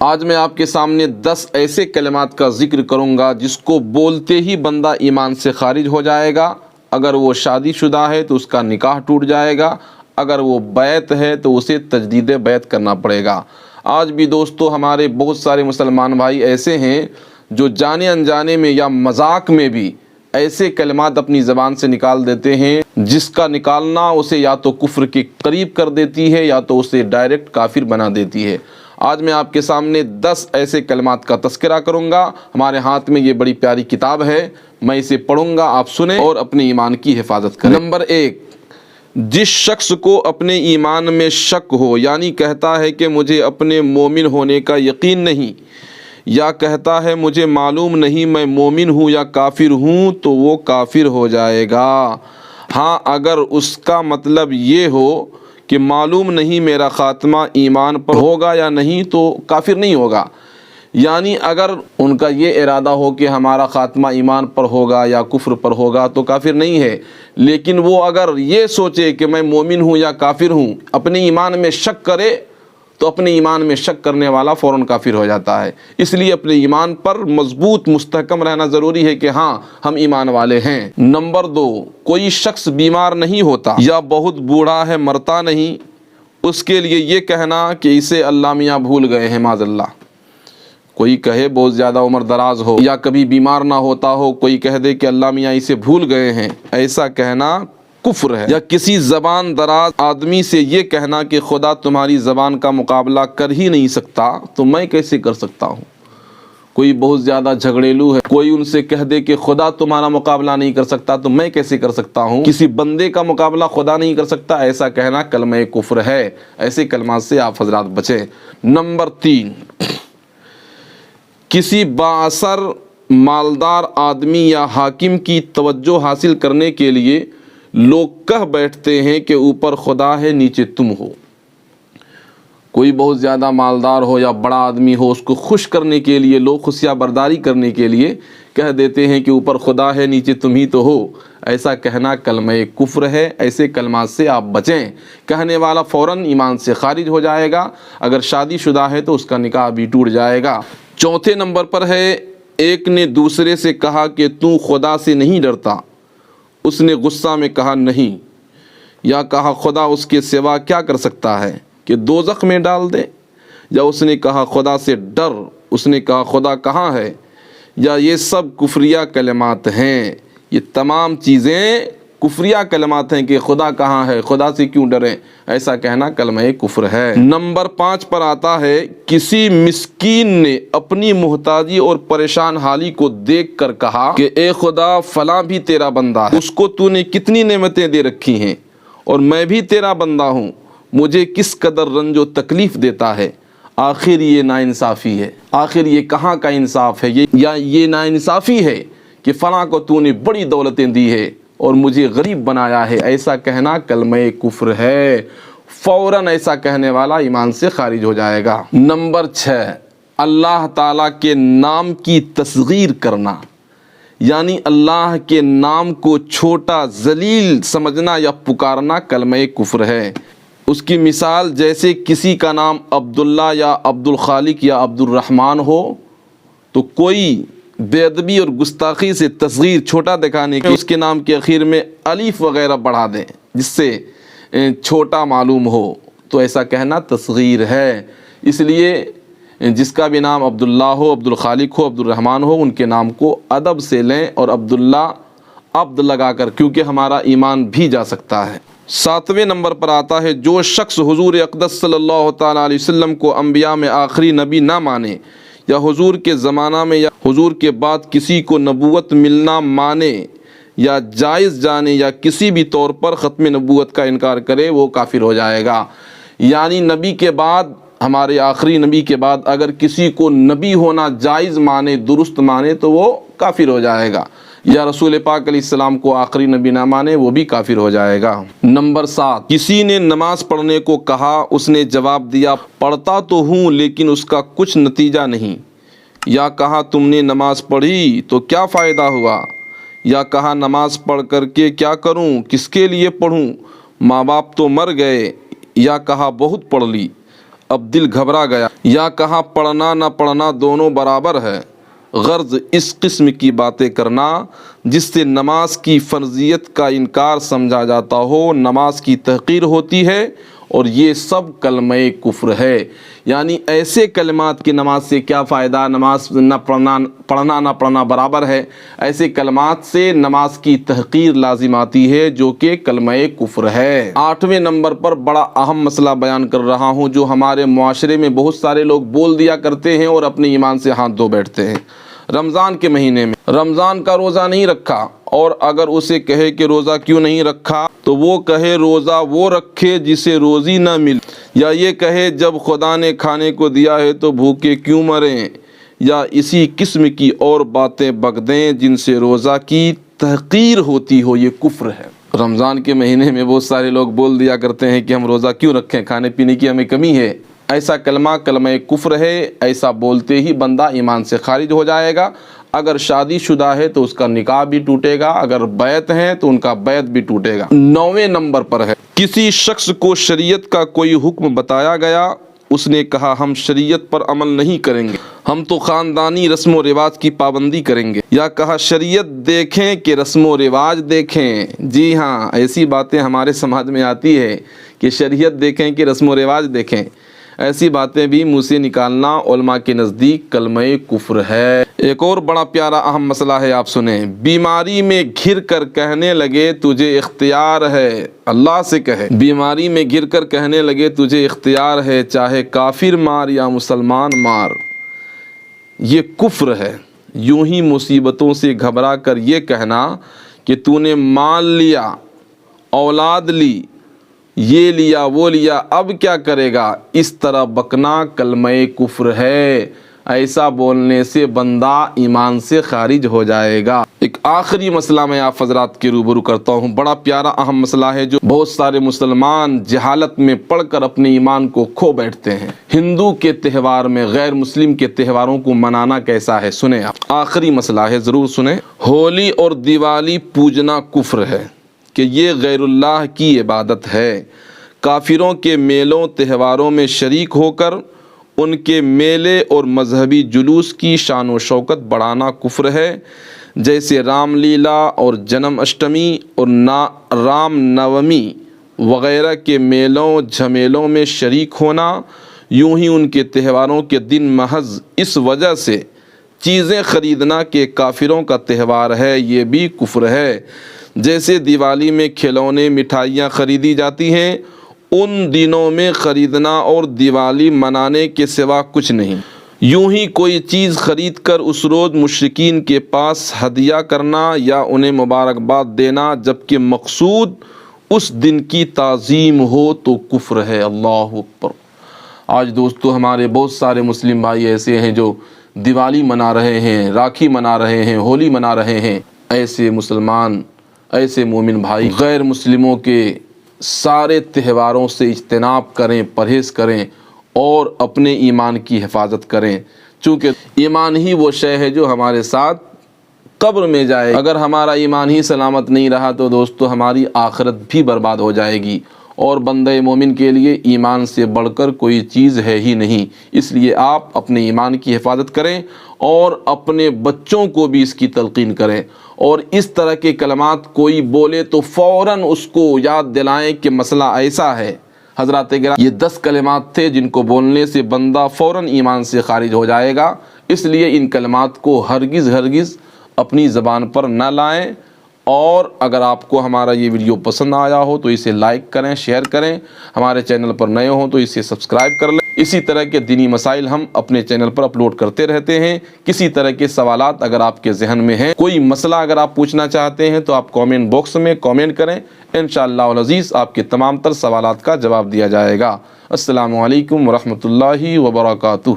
آج میں آپ کے سامنے 10 ایسے کلمات کا ذکر کروں گا جس کو بولتے ہی بندہ ایمان سے خارج ہو جائے گا۔ اگر وہ شادی شدہ ہے تو اس کا نکاح ٹوٹ جائے گا، اگر وہ بیعت ہے تو اسے تجدید بیعت کرنا پڑے گا۔ آج بھی دوستو ہمارے بہت سارے مسلمان بھائی ایسے ہیں جو جانے انجانے میں یا مذاق میں بھی ایسے کلمات اپنی زبان سے نکال دیتے ہیں جس کا نکالنا اسے یا تو کفر کے قریب کر دیتی ہے یا تو اسے ڈائریکٹ کافر بنا دیتی ہے۔ آج میں آپ کے سامنے 10 ایسے کلمات کا تذکرہ کروں گا۔ ہمارے ہاتھ میں یہ بڑی پیاری کتاب ہے، میں اسے پڑھوں گا، آپ سنیں اور اپنے ایمان کی حفاظت کریں۔ نمبر 1، جس شخص کو اپنے ایمان میں شک ہو، یعنی کہتا ہے کہ مجھے اپنے مومن ہونے کا یقین نہیں، یا کہتا ہے مجھے معلوم نہیں میں مومن ہوں یا کافر ہوں، تو وہ کافر ہو جائے گا۔ ہاں، اگر اس کا مطلب یہ ہو کہ معلوم نہیں میرا خاتمہ ایمان پر ہوگا یا نہیں، تو کافر نہیں ہوگا۔ یعنی اگر ان کا یہ ارادہ ہو کہ ہمارا خاتمہ ایمان پر ہوگا یا کفر پر ہوگا تو کافر نہیں ہے، لیکن وہ اگر یہ سوچے کہ میں مومن ہوں یا کافر ہوں، اپنے ایمان میں شک کرے، تو اپنے ایمان میں شک کرنے والا فوراً کافر ہو جاتا ہے۔ اس لیے اپنے ایمان پر مضبوط مستحکم رہنا ضروری ہے کہ ہاں ہم ایمان والے ہیں۔ نمبر 2، کوئی شخص بیمار نہیں ہوتا یا بہت بوڑھا ہے مرتا نہیں، اس کے لیے یہ کہنا کہ اسے اللہ میاں بھول گئے ہیں، معاذ اللہ۔ کوئی کہے بہت زیادہ عمر دراز ہو یا کبھی بیمار نہ ہوتا ہو، کوئی کہہ دے کہ اللہ میاں اسے بھول گئے ہیں، ایسا کہنا کفر ہے۔ یا کسی زبان دراز آدمی سے یہ کہنا کہ خدا تمہاری زبان کا مقابلہ کر ہی نہیں سکتا تو میں کیسے کر سکتا ہوں۔ کوئی بہت زیادہ جھگڑیلو ہے، کوئی ان سے کہہ دے کہ خدا تمہارا مقابلہ نہیں کر سکتا تو میں کیسے کر سکتا ہوں۔ کسی بندے کا مقابلہ خدا نہیں کر سکتا، ایسا کہنا کلمہ کفر ہے۔ ایسے کلمات سے آپ حضرات بچیں۔ نمبر 3، کسی بااثر مالدار آدمی یا حاکم کی توجہ حاصل کرنے کے لیے لوگ کہہ بیٹھتے ہیں کہ اوپر خدا ہے نیچے تم ہو۔ کوئی بہت زیادہ مالدار ہو یا بڑا آدمی ہو، اس کو خوش کرنے کے لیے لوگ خوشیاں برداری کرنے کے لیے کہہ دیتے ہیں کہ اوپر خدا ہے نیچے تم ہی تو ہو۔ ایسا کہنا کلمہ کفر ہے۔ ایسے کلمات سے آپ بچیں، کہنے والا فوراً ایمان سے خارج ہو جائے گا۔ اگر شادی شدہ ہے تو اس کا نکاح بھی ٹوٹ جائے گا۔ چوتھے نمبر پر ہے، ایک نے دوسرے سے کہا کہ تو خدا سے نہیں ڈرتا، اس نے غصہ میں کہا نہیں، یا کہا خدا اس کے سوا کیا کر سکتا ہے کہ دوزخ میں ڈال دے، یا اس نے کہا خدا سے ڈر، اس نے کہا خدا کہاں ہے، یا یہ سب کفریہ کلمات ہیں۔ یہ تمام چیزیں کفریہ کلمات ہیں کہ خدا کہاں ہے، خدا سے کیوں ڈریں، ایسا کہنا کلمہ کفر ہے۔ نمبر 5 پر آتا ہے، کسی مسکین نے اپنی محتاجی اور پریشان حالی کو دیکھ کر کہا کہ اے خدا فلاں بھی تیرا بندہ ہے، اس کو تو نے کتنی نعمتیں دے رکھی ہیں، اور میں بھی تیرا بندہ ہوں، مجھے کس قدر رنج و تکلیف دیتا ہے۔ آخر یہ ناانصافی ہے، آخر یہ کہاں کا انصاف ہے، یہ ناانصافی ہے کہ فلاں کو تو نے بڑی دولتیں دی ہے اور مجھے غریب بنایا ہے۔ ایسا کہنا کلمہ کفر ہے۔ فوراً ایسا کہنے والا ایمان سے خارج ہو جائے گا۔ نمبر 6، اللہ تعالیٰ کے نام کی تصغیر کرنا، یعنی اللہ کے نام کو چھوٹا ذلیل سمجھنا یا پکارنا کلمہ کفر ہے۔ اس کی مثال جیسے کسی کا نام عبداللہ یا عبدالخالق یا عبدالرحمن ہو تو کوئی بے ادبی اور گستاخی سے تصغیر چھوٹا دکھانے کے اس کے نام کے اخیر میں الف وغیرہ بڑھا دیں جس سے چھوٹا معلوم ہو، تو ایسا کہنا تصغیر ہے۔ اس لیے جس کا بھی نام عبداللہ ہو، عبدالخالق ہو، عبدالرحمن ہو، ان کے نام کو ادب سے لیں اور عبداللہ عبد لگا کر، کیونکہ ہمارا ایمان بھی جا سکتا ہے۔ 7ویں نمبر پر آتا ہے، جو شخص حضور اقدس صلی اللہ تعالیٰ علیہ وسلم کو انبیاء میں آخری نبی نہ مانے، یا حضور کے زمانہ میں یا حضور کے بعد کسی کو نبوت ملنا مانے یا جائز جانے، یا کسی بھی طور پر ختم نبوت کا انکار کرے، وہ کافر ہو جائے گا۔ یعنی نبی کے بعد، ہمارے آخری نبی کے بعد اگر کسی کو نبی ہونا جائز مانے، درست مانے، تو وہ کافر ہو جائے گا، یا رسول پاک علیہ السلام کو آخری نبی نہ مانے، وہ بھی کافر ہو جائے گا۔ نمبر 7، کسی نے نماز پڑھنے کو کہا، اس نے جواب دیا پڑھتا تو ہوں لیکن اس کا کچھ نتیجہ نہیں، یا کہا تم نے نماز پڑھی تو کیا فائدہ ہوا، یا کہا نماز پڑھ کر کے کیا کروں، کس کے لیے پڑھوں، ماں باپ تو مر گئے، یا کہا بہت پڑھ لی۔ اب دل گھبرا گیا، یا کہا پڑھنا نہ پڑھنا دونوں برابر ہے۔ غرض اس قسم کی باتیں کرنا جس سے نماز کی فرضیت کا انکار سمجھا جاتا ہو، نماز کی تحقیر ہوتی ہے، اور یہ سب کلمہ کفر ہے۔ یعنی ایسے کلمات کی نماز سے کیا فائدہ، نماز نہ پڑھنا نہ پڑھنا برابر ہے، ایسے کلمات سے نماز کی تحقیر لازم آتی ہے جو کہ کلمہ کفر ہے۔ 8ویں نمبر پر بڑا اہم مسئلہ بیان کر رہا ہوں جو ہمارے معاشرے میں بہت سارے لوگ بول دیا کرتے ہیں اور اپنے ایمان سے ہاتھ دھو بیٹھتے ہیں۔ رمضان کے مہینے میں رمضان کا روزہ نہیں رکھا، اور اگر اسے کہے کہ روزہ کیوں نہیں رکھا تو وہ کہے روزہ وہ رکھے جسے روزی نہ مل، یا یہ کہے جب خدا نے کھانے کو دیا ہے تو بھوکے کیوں مریں، یا اسی قسم کی اور باتیں بک دیں جن سے روزہ کی تحقیر ہوتی ہو، یہ کفر ہے۔ رمضان کے مہینے میں بہت سارے لوگ بول دیا کرتے ہیں کہ ہم روزہ کیوں رکھیں، کھانے پینے کی ہمیں کمی ہے۔ ایسا کلمہ کلمہ کفر ہے، ایسا بولتے ہی بندہ ایمان سے خارج ہو جائے گا۔ اگر شادی شدہ ہے تو اس کا نکاح بھی ٹوٹے گا، اگر بیعت ہے تو ان کا بیعت بھی ٹوٹے گا۔ 9ویں نمبر پر ہے، کسی شخص کو شریعت کا کوئی حکم بتایا گیا، اس نے کہا ہم شریعت پر عمل نہیں کریں گے، ہم تو خاندانی رسم و رواج کی پابندی کریں گے، یا کہا شریعت دیکھیں کہ رسم و رواج دیکھیں۔ جی ہاں، ایسی باتیں ہمارے سماج میں آتی ہے کہ شریعت دیکھیں کہ رسم و رواج دیکھیں، ایسی باتیں بھی منہ سے نکالنا علماء کے نزدیک کلمہ کفر ہے۔ ایک اور بڑا پیارا اہم مسئلہ ہے، آپ سنیں، بیماری میں گھر کر کہنے لگے تجھے اختیار ہے، اللہ سے کہے، بیماری میں گر کر کہنے لگے تجھے اختیار ہے، چاہے کافر مار یا مسلمان مار، یہ کفر ہے۔ یوں ہی مصیبتوں سے گھبرا کر یہ کہنا کہ تو نے مال لیا، اولاد لی، یہ لیا وہ لیا، اب کیا کرے گا، اس طرح بکنا کلمہ کفر ہے۔ ایسا بولنے سے بندہ ایمان سے خارج ہو جائے گا۔ ایک آخری مسئلہ میں آپ حضرات کے روبرو کرتا ہوں، بڑا پیارا اہم مسئلہ ہے جو بہت سارے مسلمان جہالت میں پڑھ کر اپنے ایمان کو کھو بیٹھتے ہیں۔ ہندو کے تہوار میں غیر مسلم کے تہواروں کو منانا کیسا ہے، سنیں آپ، آخری مسئلہ ہے، ضرور سنیں۔ ہولی اور دیوالی پوجنا کفر ہے کہ یہ غیر اللہ کی عبادت ہے۔ کافروں کے میلوں تہواروں میں شریک ہو کر ان کے میلے اور مذہبی جلوس کی شان و شوکت بڑھانا کفر ہے، جیسے رام لیلا اور جنم اشٹمی اور رام نومی وغیرہ کے میلوں جھمیلوں میں شریک ہونا۔ یوں ہی ان کے تہواروں کے دن محض اس وجہ سے چیزیں خریدنا کہ کافروں کا تہوار ہے، یہ بھی کفر ہے۔ جیسے دیوالی میں کھلونے مٹھائیاں خریدی جاتی ہیں، ان دنوں میں خریدنا اور دیوالی منانے کے سوا کچھ نہیں۔ یوں ہی کوئی چیز خرید کر اس روز مشرکین کے پاس ہدیہ کرنا یا انہیں مبارکباد دینا جبکہ مقصود اس دن کی تعظیم ہو تو کفر ہے۔ اللہ اکبر۔ آج دوستو ہمارے بہت سارے مسلم بھائی ایسے ہیں جو دیوالی منا رہے ہیں، راکھی منا رہے ہیں، ہولی منا رہے ہیں۔ ایسے مسلمان، ایسے مومن بھائی غیر مسلموں کے سارے تہواروں سے اجتناب کریں، پرہیز کریں اور اپنے ایمان کی حفاظت کریں، چونکہ ایمان ہی وہ شے ہے جو ہمارے ساتھ قبر میں جائے۔ اگر ہمارا ایمان ہی سلامت نہیں رہا تو دوستو ہماری آخرت بھی برباد ہو جائے گی، اور بندہ مومن کے لیے ایمان سے بڑھ کر کوئی چیز ہے ہی نہیں۔ اس لیے آپ اپنے ایمان کی حفاظت کریں اور اپنے بچوں کو بھی اس کی تلقین کریں، اور اس طرح کے کلمات کوئی بولے تو فوراً اس کو یاد دلائیں کہ مسئلہ ایسا ہے۔ حضرات گرامی، یہ 10 کلمات تھے جن کو بولنے سے بندہ فوراً ایمان سے خارج ہو جائے گا، اس لیے ان کلمات کو ہرگز اپنی زبان پر نہ لائیں۔ اور اگر آپ کو ہمارا یہ ویڈیو پسند آیا ہو تو اسے لائک کریں، شیئر کریں، ہمارے چینل پر نئے ہوں تو اسے سبسکرائب کر لیں۔ اسی طرح کے دینی مسائل ہم اپنے چینل پر اپلوڈ کرتے رہتے ہیں۔ کسی طرح کے سوالات اگر آپ کے ذہن میں ہیں، کوئی مسئلہ اگر آپ پوچھنا چاہتے ہیں تو آپ کامنٹ باکس میں کامنٹ کریں، انشاءاللہ العزیز آپ کے تمام تر سوالات کا جواب دیا جائے گا۔ السلام علیکم ورحمۃ اللہ وبرکاتہ۔